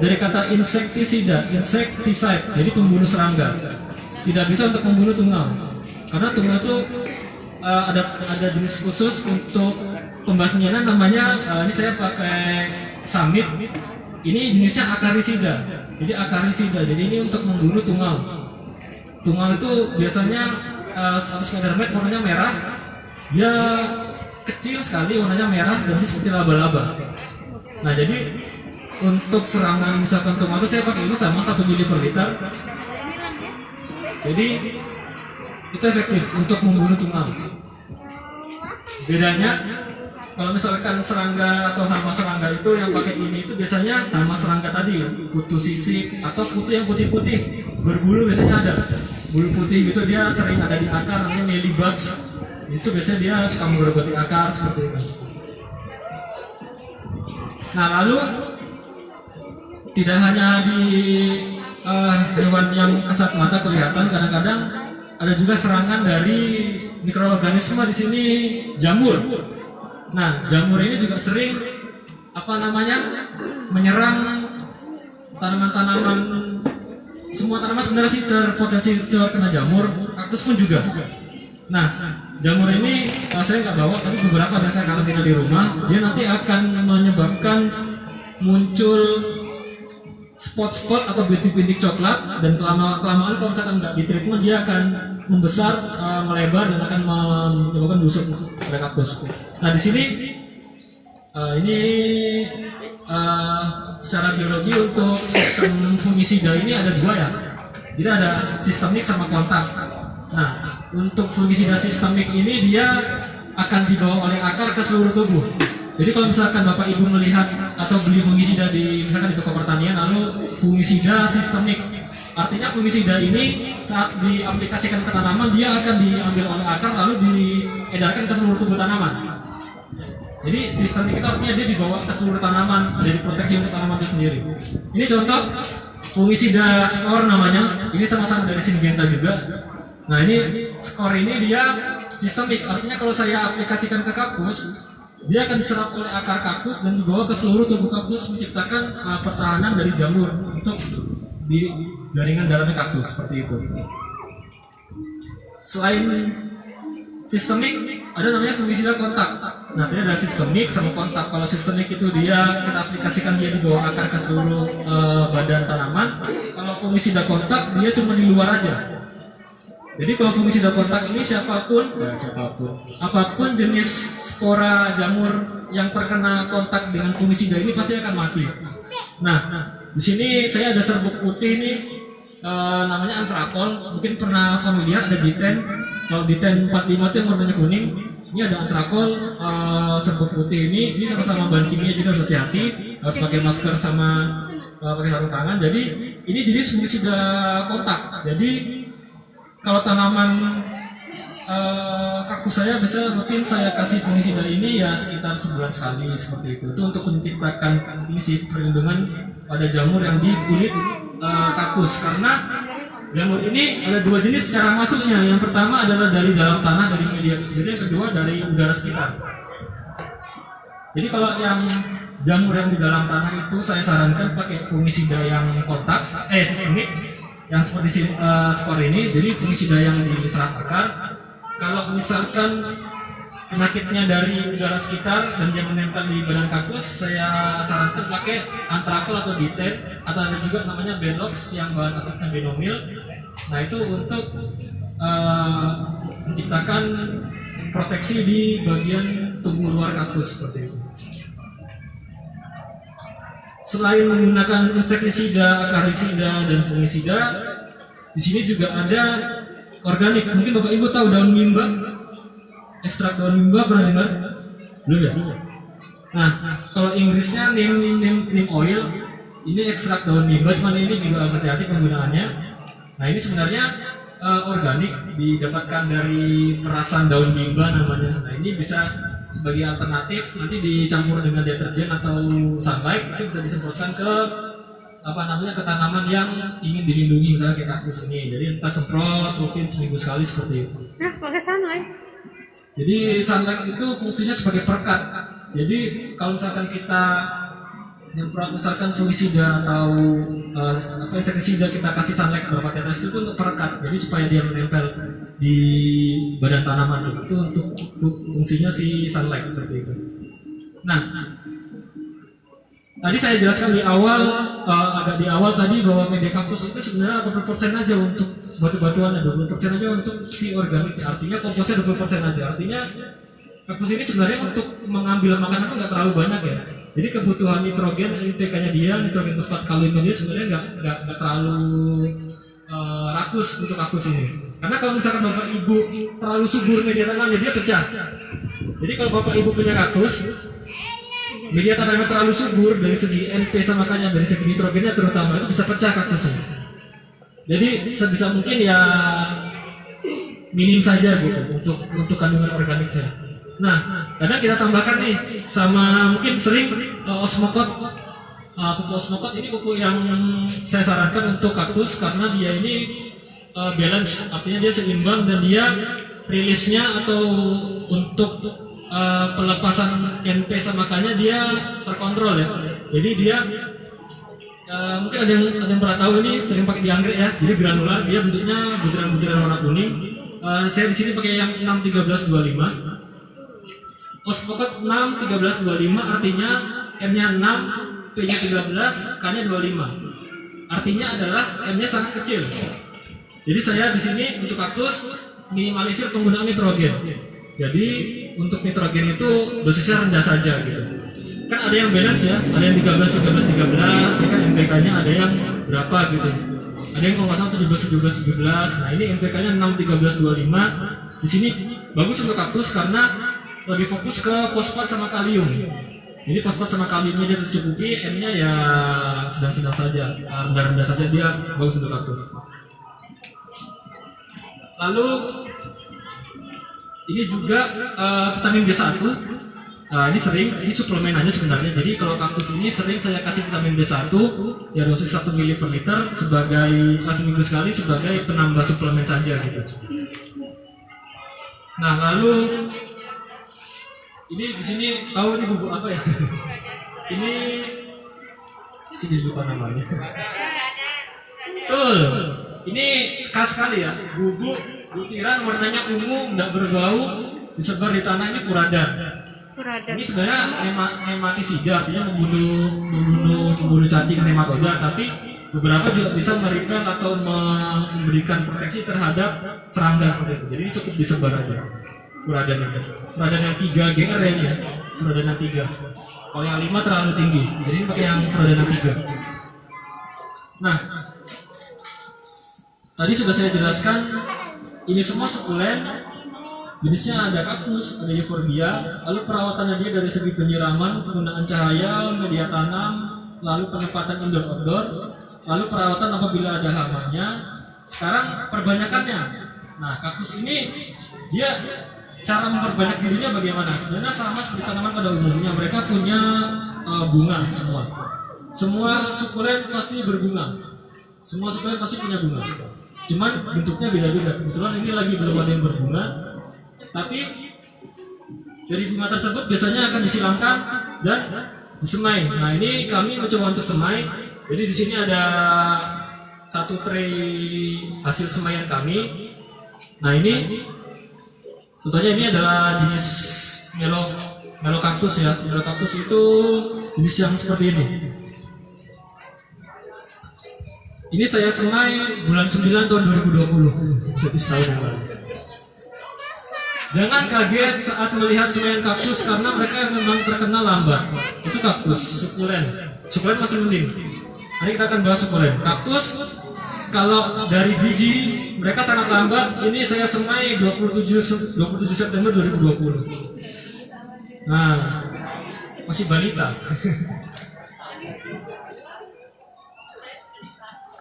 Dari kata insektisida, insecticide, jadi pembunuh serangga. Tidak bisa untuk membunuh tungau. Karena tungau itu ada jenis khusus untuk pembasmianan namanya, ini saya pakai Summit. Ini jenisnya akarisida. Jadi akarisida. Jadi ini untuk membunuh tungau. Tungau itu biasanya spider mite warnanya merah. dia kecil sekali, warnanya merah dan dia seperti laba-laba. Nah jadi untuk serangan misalkan tomato saya pakai ini sama 1 ml per liter. Jadi itu efektif untuk membunuh tungau. Bedanya kalau misalkan serangga atau hama serangga itu yang pakai ini itu biasanya hama serangga tadi, kutu sisik atau kutu yang putih-putih berbulu biasanya ada. Bulu putih gitu dia sering ada di akar, namanya mealybugs. Itu biasanya dia suka menggerogoti akar seperti itu. Nah lalu tidak hanya di hewan yang kasat mata kelihatan, kadang-kadang ada juga serangan dari mikroorganisme di sini, jamur. Nah jamur ini juga sering menyerang tanaman-tanaman. Semua tanaman sebenarnya sih terpotensi terkena jamur, kaktus pun juga. Nah, jamur ini saya nggak bawa, tapi beberapa dari saya karantina di rumah, dia nanti akan menyebabkan muncul spot-spot atau bintik-bintik coklat, dan kelamaan kalau misalkan nggak di treatment dia akan membesar, melebar dan akan menyebabkan busuk pada kaktus. Nah di sini ini secara biologi untuk sistem fungisida ini ada 2 ya. Jadi ada sistemik sama kontak. Nah, untuk fungisida sistemik ini dia akan dibawa oleh akar ke seluruh tubuh. Jadi kalau misalkan Bapak Ibu melihat atau beli fungisida misalkan di toko pertanian, lalu fungisida sistemik, artinya fungisida ini saat diaplikasikan ke tanaman dia akan diambil oleh akar lalu diedarkan ke seluruh tubuh tanaman. Jadi sistemik itu artinya dia dibawa ke seluruh tanaman, jadi proteksi untuk tanaman itu sendiri. Ini contoh fungisida skor namanya, ini sama-sama dari Syngenta juga. Nah ini skor ini dia sistemik, artinya kalau saya aplikasikan ke kaktus, dia akan diserap oleh akar kaktus dan dibawa ke seluruh tubuh kaktus, menciptakan pertahanan dari jamur untuk di jaringan dalamnya kaktus, seperti itu. Selain sistemik, ada namanya fungisida kontak. Nah, ini ada sistemik sama kontak. Kalau sistemik itu dia kita aplikasikan dia di bawah akar ke seluruh badan tanaman. Kalau fungisida kontak dia cuma di luar aja. Jadi kalau fungisida kontak ini apapun jenis spora jamur yang terkena kontak dengan fungisida ini pasti akan mati. Nah, di sini saya ada serbuk putih ini, namanya antrakol. Mungkin pernah familiar, ada diten. Kalau diten 45 itu yang warnanya kuning. Ini ada antrakol, serbuk putih ini sama-sama bancingnya, jadi harus hati-hati, harus pakai masker sama pakai sarung tangan. Jadi ini jenis fungisida kontak. Jadi kalau tanaman kaktus saya biasanya rutin saya kasih fungisida ini ya sekitar sebulan sekali seperti itu. Itu untuk menciptakan ini sih perlindungan pada jamur yang di kulit kaktus, karena jamur ini ada 2 jenis cara masuknya. Yang pertama adalah dari dalam tanah, dari media itu sendiri. Yang kedua dari udara sekitar. Jadi kalau yang jamur yang di dalam tanah itu saya sarankan pakai fungisida yang kontak, sistemik, yang seperti skor ini. Jadi fungisida yang diserap akar. Kalau misalkan penyakitnya dari udara sekitar dan dia menempel di badan kaktus, saya sarankan pakai antrakol atau diten, atau ada juga namanya Belox yang bahan aktifnya benomil. Nah itu untuk menciptakan proteksi di bagian tubuh luar kaktus seperti itu. Selain menggunakan insektisida, akarisida, dan fungisida, di sini juga ada organik. Mungkin Bapak Ibu tahu daun mimba, ekstrak daun mimba, pernah dengar? Belum ya? Nah, kalau Inggrisnya neem oil, ini ekstrak daun mimba, cuman ini juga harus hati-hati penggunaannya. Nah ini sebenarnya organik, didapatkan dari perasan daun mimba namanya. Nah ini bisa sebagai alternatif, nanti dicampur dengan deterjen atau sunlight, itu bisa disemprotkan ke ke tanaman yang ingin dilindungi, misalnya kayak kaktus ini. Jadi kita semprot rutin seminggu sekali seperti itu. Nah, pakai sunlight. Jadi sunlight itu fungsinya sebagai perekat. Jadi kalau misalkan kita nyemprot misalkan fungisida atau insektisida, kita kasih sunlight beberapa tetes itu untuk perekat. Jadi supaya dia menempel di badan tanaman, itu untuk fungsinya si sunlight seperti itu. Nah, tadi saya jelaskan di awal, agak di awal tadi bahwa media kaktus itu sebenarnya berapa persen aja untuk batu-batuannya 20% aja untuk si organiknya, artinya komposnya 20% aja. Artinya kaktus ini sebenarnya untuk mengambil makanan itu nggak terlalu banyak ya. Jadi kebutuhan nitrogen, NPK-nya dia, nitrogen fosfat kaliumnya dia sebenarnya nggak terlalu rakus untuk kaktus ini. Karena kalau misalkan bapak ibu terlalu subur media tanamnya, dia pecah. Jadi kalau bapak ibu punya kaktus, media tanamnya terlalu subur dari segi NP sama K-nya, dari segi nitrogennya terutama, itu bisa pecah kaktusnya. Jadi sebisa mungkin ya minim saja gitu untuk kandungan organiknya. Nah, kadang kita tambahkan nih sama mungkin sering osmokot. Pupuk osmokot ini pupuk yang saya sarankan untuk kaktus karena dia ini balance, artinya dia seimbang dan dia rilisnya atau untuk pelepasan NP sama K-nya dia terkontrol ya. Jadi dia mungkin ada yang pernah tahu ini sering pakai di anggrek ya. Jadi granular, dia bentuknya butiran-butiran warna kuning. Saya di sini pakai yang 61325. Osmokot 61325 artinya M-nya 6, P-nya 13, K-nya 25. Artinya adalah M-nya sangat kecil. Jadi saya di sini untuk kaktus minimalisir penggunaan nitrogen. Jadi untuk nitrogen itu dosisnya rendah saja gitu. Kan ada yang balance ya, ada yang 13, ya kan NPK-nya ada yang berapa gitu. Ada yang kalau nggak salah 17, 17. Nah ini NPK-nya 6, 13, 25. Di sini bagus untuk kaktus karena lebih fokus ke fosfat sama kalium. Jadi fosfat sama kaliumnya dia tercukupi, M-nya ya sedang-sedang saja, rendah-rendah saja, dia bagus untuk kaktus. Lalu ini juga vitamin B1. Nah, ini suplemen aja sebenarnya. Jadi kalau kaktus ini sering saya kasih vitamin B1 ya dosis 1 ml per liter sebagai seminggu sekali sebagai penambah suplemen saja gitu. Nah, lalu ini di sini tahu ini bubuk apa ya? Ini sini lupa namanya. Betul. Ini khas sekali ya. Bubuk butiran warnanya ungu, enggak berbau, disebar di tanah, ini furadan. Ini sebenarnya nematisida, artinya membunuh cacing nematoda, tapi beberapa juga bisa merepel atau memberikan proteksi terhadap serangga seperti itu. Jadi cukup disebar aja. Furadan yang 3 GR ya ini ya. Furadan yang 3. Kalau yang 5 terlalu tinggi. Jadi pakai yang furadan yang 3. Nah, tadi sudah saya jelaskan ini semua sukulen. Jenisnya ada kaktus, ada euphorbia, lalu perawatannya dia dari segi penyiraman, penggunaan cahaya, media tanam, lalu penempatan indoor-outdoor, lalu perawatan apabila ada hamanya. Sekarang perbanyakannya. Nah, kaktus ini dia cara memperbanyak dirinya bagaimana? Sebenarnya sama seperti tanaman pada umumnya, mereka punya bunga semua. Semua sukulen pasti berbunga. Semua sukulen pasti punya bunga. Cuman bentuknya beda-beda. Kebetulan ini lagi belum ada yang berbunga. Tapi dari bunga tersebut biasanya akan disilamkan dan disemai. Nah, ini kami mencoba untuk semai. Jadi di sini ada satu tray hasil semaian kami. Nah, ini contohnya ini adalah jenis melo kaktus ya. Melo kaktus itu jenis yang seperti ini. Ini saya semai bulan 9 tahun 2020. Jadi setahun yang lalu. Jangan kaget saat melihat semaian kaktus karena mereka memang terkenal lambat. Itu kaktus, sukulen. Sukulen masih mending. Nanti kita akan bahas sukulen. Kaktus kalau dari biji mereka sangat lambat. Ini saya semai 27 September 2020. Nah, masih balita.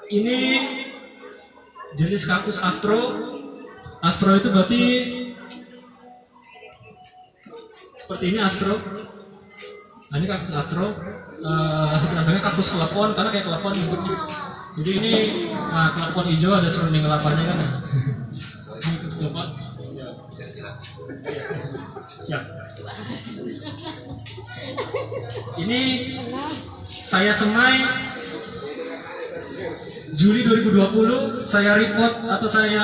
Ini jenis kaktus astro. Astro itu berarti seperti ini astro. Nah, ini kaktus astro. Namanya kaktus klepon karena kayak klepon bentuknya. Jadi ini klepon hijau ada serunding kelapanya kan. Ini kaktus klepon. Siap. Ini saya semai Juli 2020, saya report atau saya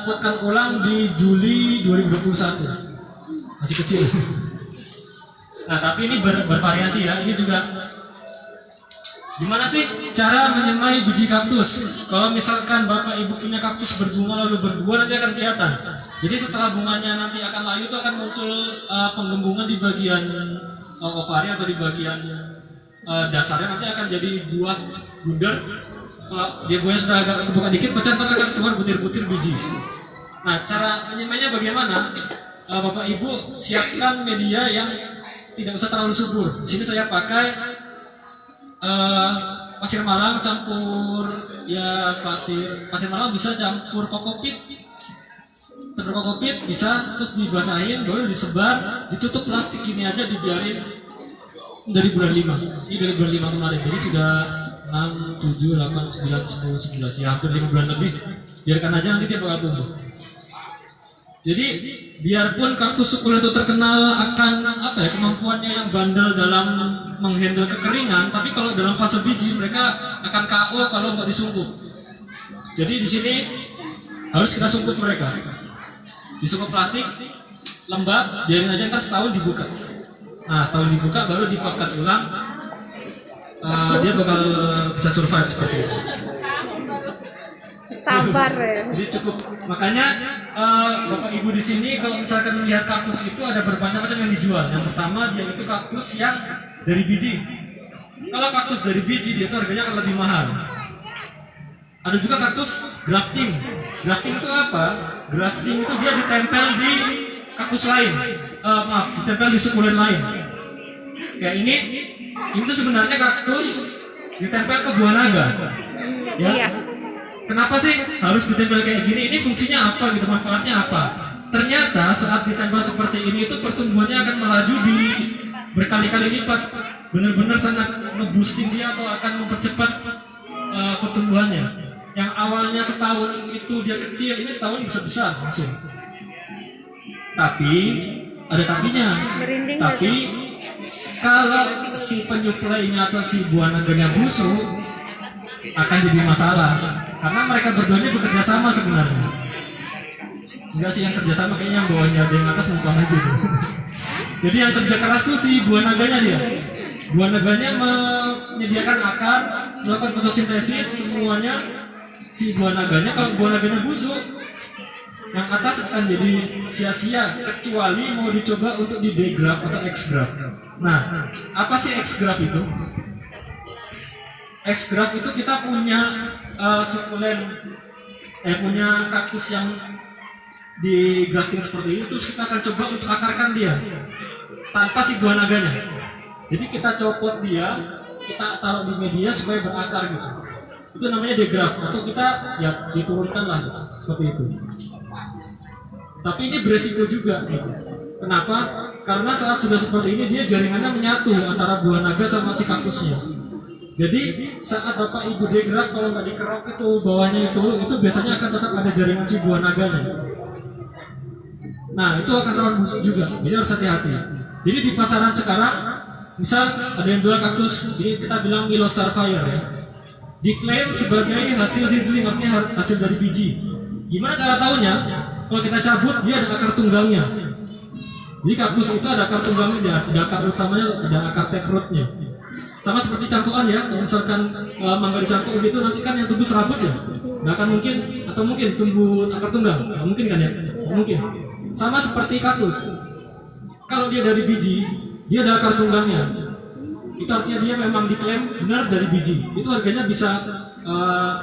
potkan ulang di Juli 2021. Masih kecil. Nah, tapi ini bervariasi ya. Ini juga Gimana sih cara menyemai biji kaktus? Kalau misalkan Bapak Ibu punya kaktus berbunga lalu berbuah, nanti akan kelihatan. Jadi setelah bunganya nanti akan layu, itu akan muncul penggembungan di bagian ovari atau di bagian dasarnya, nanti akan jadi buah bundar. Kalau dia buahnya sudah agak kebuka dikit, pecah, akan keluar butir-butir biji. Nah, cara menyemainya bagaimana? Bapak Ibu siapkan media yang tidak usah terlalu subur. Di sini saya pakai pasir malam campur pasir malam, bisa campur kokopit bisa, terus dibasahin baru disebar, ditutup plastik ini aja, dibiarin dari bulan 5. Ini dari bulan 5 kemarin, jadi sudah 6, 7, 8, 9, 10, 11 ya, hampir 5 bulan lebih. Biarkan aja, nanti dia bakal tumbuh. Jadi biarpun kaktus sukulen itu terkenal akan kemampuannya yang bandel dalam menghandle kekeringan, tapi kalau dalam fase biji mereka akan KO kalau nggak disungkup. Jadi di sini harus kita sungkup mereka. Disungkup plastik lembab, biarin aja, ntar setahun dibuka. Nah, setahun dibuka baru dipakat ulang. Dia bakal bisa survive seperti itu. Sabar ya. Jadi cukup. Makanya Bapak Ibu di sini kalau misalkan melihat kaktus itu ada berbagai macam yang dijual. Yang pertama dia itu kaktus yang dari biji. Kalau kaktus dari biji dia itu harganya akan lebih mahal. Ada juga kaktus grafting. Grafting itu apa? Grafting itu dia ditempel di kaktus lain. Ditempel di sukulen lain. Kayak ini tuh sebenarnya kaktus ditempel ke buah naga. Ya. Iya. Kenapa sih harus ditempel kayak gini? Ini fungsinya apa gitu, manfaatnya apa? Ternyata saat ditempel seperti ini itu pertumbuhannya akan melaju di berkali-kali lipat. Benar-benar sangat nge-boosting dia atau akan mempercepat pertumbuhannya. Yang awalnya setahun itu dia kecil, ini setahun bisa besar langsung. Tapi ada tapinya. Tapi kalau si penyuplainya atau si buah naganya busuk, akan jadi masalah. Karena mereka berduanya bekerja sama sebenarnya. Enggak sih yang kerja sama, kayaknya yang bawahnya ada, yang atas numpang aja. Jadi yang kerja keras tuh si buah naganya dia. Buah naganya menyediakan akar, melakukan fotosintesis semuanya. Si buah naganya, kalau buah naganya busuk, yang atas akan jadi sia-sia, kecuali mau dicoba untuk di degraf atau exgraf. Nah, apa sih exgraf itu? Exgraf itu kita punya sukulen, punya kaktus yang di grafting seperti ini, terus kita akan coba untuk akarkan dia tanpa si buah naganya. Jadi kita copot dia, kita taruh di media supaya berakar gitu. Itu namanya degraf, atau kita ya diturunkan lah seperti itu. Tapi ini beresiko juga gitu. Kenapa? Karena saat sudah seperti ini dia jaringannya menyatu antara buah naga sama si kaktusnya. Jadi saat Bapak Ibu degraf, kalau nggak dikerok itu bawahnya itu biasanya akan tetap ada jaringan si buah naganya. Nah, itu akan rawan busuk juga. Jadi harus hati-hati. Jadi di pasaran sekarang, misal ada yang jual kaktus, jadi kita bilang Milo Starfire ya, diklaim sebagai hasil seedling, artinya hasil dari biji. Gimana cara tahunya? Kalau kita cabut, dia ada akar tunggangnya. Jadi kaktus itu ada akar tunggangnya, ada akar utamanya, ada akar taprootnya. Sama seperti cangkukan ya, kalau misalkan mangga dicangkuk gitu, nanti kan yang tumbuh serabut ya. Nggak akan mungkin, atau mungkin tumbuh akar tunggang, nggak mungkin kan ya? Nggak mungkin. Sama seperti kaktus, kalau dia dari biji, dia ada akar tunggangnya. Itu artinya dia memang diklaim benar dari biji. Itu harganya bisa,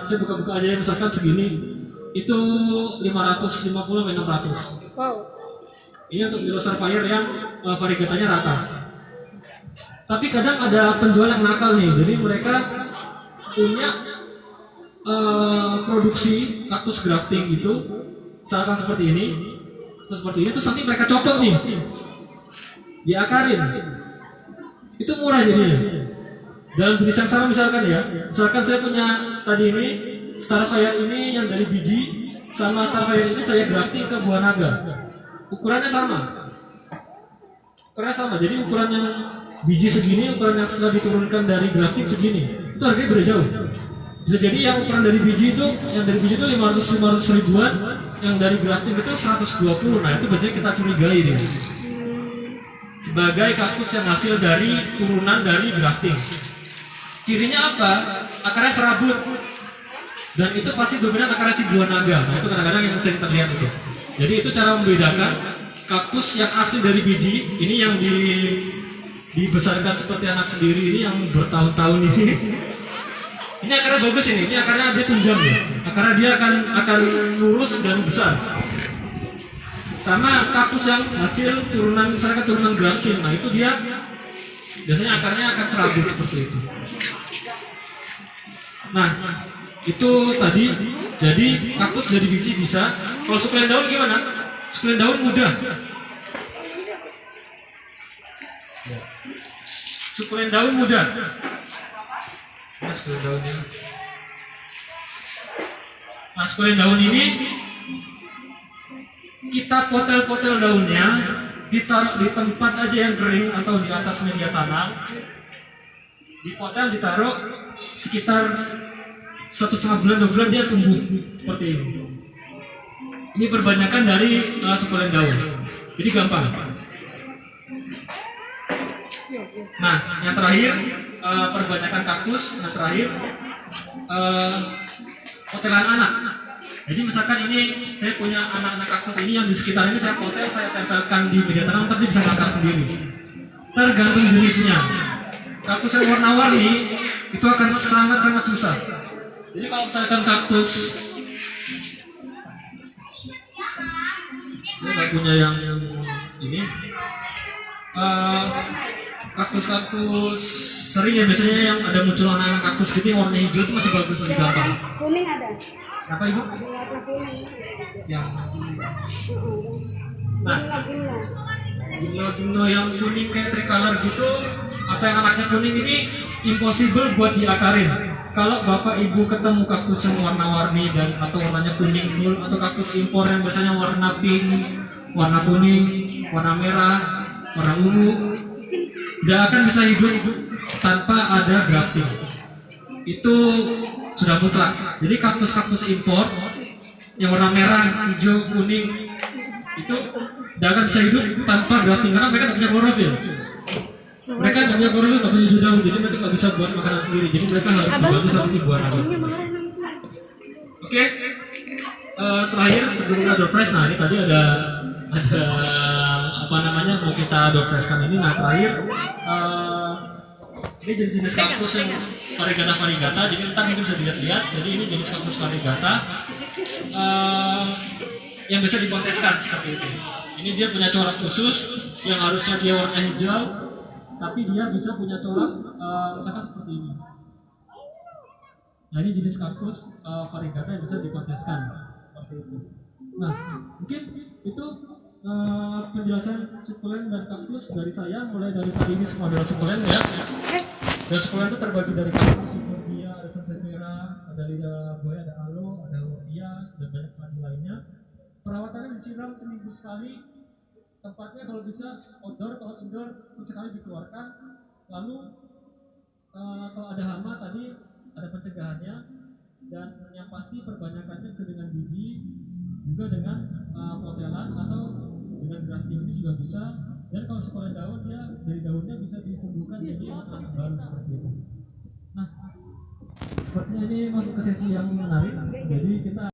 saya buka-buka aja ya, misalkan segini, itu 550 sampai 600. Wow. Ini untuk Milo Starfire yang variegatanya rata. Tapi kadang ada penjual yang nakal nih, jadi mereka punya produksi kaktus grafting gitu, misalkan seperti ini, terus nanti mereka copot nih, diakarin, itu murah jadinya. Dalam jenis yang sama misalkan ya, misalkan saya punya tadi ini Starfire ini yang dari biji, sama Starfire ini saya grafting ke buah naga, ukurannya sama, jadi ukuran yang biji segini, ukuran yang setelah diturunkan dari grafting segini, itu harganya beda jauh. Bisa jadi yang ukuran dari biji itu, 500 ribuan, yang dari grafting itu 120. Nah, itu biasanya kita curigai dia sebagai kaktus yang hasil dari turunan dari grafting. Cirinya apa? Akarnya serabut. Dan itu pasti dominan akarnya si buah naga. Nah, itu kadang-kadang yang sering terlihat itu. Jadi itu cara membedakan kaktus yang asli dari biji, ini yang dibesarkan seperti anak sendiri, ini yang bertahun-tahun ini. Ini akarnya bagus ini akarnya dia tunjang ya. Akarnya dia akan lurus dan besar. Sama kaktus yang hasil turunan, misalkan turunan grafting, nah itu dia biasanya akarnya akan serabut seperti itu. Nah, itu tadi jadi kaktus dari biji bisa. Kalau sukulen daun gimana? Sukulen daun mudah. Sukulen daun mudah. Nah, sukulen daunnya. Nah, sukulen daun ini kita potel-potel daunnya, ditaruh di tempat aja yang kering atau di atas media tanam. Dipotel, ditaruh sekitar 1,5 bulan 2 bulan dia tumbuh seperti ini. Ini perbanyakan dari sukulen daun. Jadi gampang. Nah, yang terakhir perbanyakan kaktus. Yang terakhir potelan anak. Jadi misalkan ini saya punya anak-anak kaktus ini yang di sekitar ini saya potel, saya tempelkan di media tanam, tapi bisa mengakar sendiri. Tergantung jenisnya. Kaktus yang warna-warni itu akan sangat-sangat susah. Jadi kalau misalkan kaktus, saya nggak punya yang ini. Kaktus-kaktus sering ya biasanya yang ada muncul anak-anak kaktus gitu yang warna hijau itu masih bagus, masih gampang. Kuning ada. Apa ibu? Warna kuning. Yang nah, gimno yang kuning kayak tricolor gitu atau yang anaknya kuning ini impossible buat diakarin. Kalau bapak ibu ketemu kaktus yang warna-warni dan atau warnanya kuning full atau kaktus impor yang biasanya warna pink, warna kuning, warna merah, warna ungu, tidak akan bisa hidup tanpa ada grafting. Itu sudah mutlak. Jadi kaktus-kaktus impor yang warna merah, hijau, kuning itu tidak akan bisa hidup tanpa grafting karena mereka tidak punya klorofil. Mereka tidak punya klorofil, tidak punya hijau daun, jadi mereka tidak bisa buat makanan sendiri. Jadi mereka harus dibantu sama si buah naga. Oke, terakhir sebelum kita door prize, nah ini tadi ada apa namanya mau kita door prize-kan ini. Nah terakhir ini jenis kaktus yang variegata. Jadi ntar mungkin bisa dilihat-lihat. Jadi ini jenis kaktus variegata yang bisa dikonteskan seperti itu. Ini dia punya corak khusus yang harusnya dia warna hijau, tapi dia bisa punya corak misalkan seperti ini. Nah ini jenis kaktus variegata yang bisa dikonteskan seperti itu. Nah mungkin itu penjelasan sukulen dan kaktus dari saya, mulai dari tadi ini semua adalah sukulen ya. Dan sukulen itu terbagi dari kaktus, Sikordia, ada sansevieria, ada lidah buaya, ada aloe, ada hortia, dan banyak lagi lainnya. Perawatannya disiram seminggu sekali. Tempatnya kalau bisa outdoor, kalau indoor sesekali dikeluarkan. Lalu kalau ada hama tadi ada pencegahannya. Dan yang pasti perbanyakannya bisa dengan biji, juga dengan potelan atau dengan grafting ini juga bisa. Dan kalau sukulen daun dia dari daunnya bisa disembuhkan jadi anak baru seperti itu. Nah, sepertinya ini masuk ke sesi yang menarik. Jadi kita